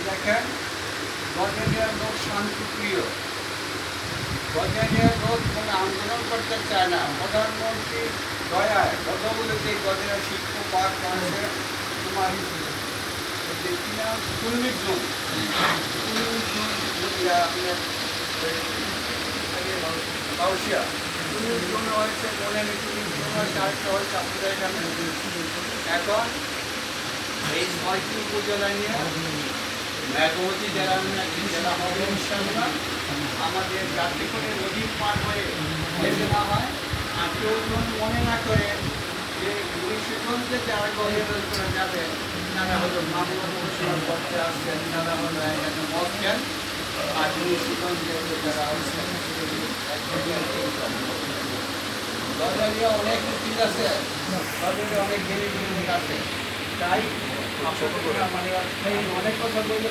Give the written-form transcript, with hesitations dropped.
দেখেন গজারিয়া লোক শান্তিপ্রিয়, গজারিয়া লোক কোনো আন্দোলন করতে চায় না। প্রধানমন্ত্রী দয়ায় বদৌলতে গজারিয়া শিল্প পার্ক আছে তোমার কিনা 19 জন বাউসিয়া 19 জন হয়েছে, মনে নেই 19 জন হয়েছে, আরেকটা হয়েছে আপনাদের এখানে। এখন এই 6টি উপজেলা নিয়ে মেঘমতি জেলা একটি জেলা হবে ইনশাআল্লাহ। আমাদের যাতে করে নদী পার হয়ে যেতে না হয়, আর কেউ মনে না করে যে মুন্সিগঞ্জে যারা গভীর করে যাবে তারা হলো মামলা পরিষেবা করতে আসছেন, তারা হলো এখানে মত দেন, আর মুন্সিগঞ্জে যারা আসছেন গজারিয়া অনেক ঠিক আছে, গজারিয়া অনেক গেলে আছে, তাই মানে অনেক কথা বললে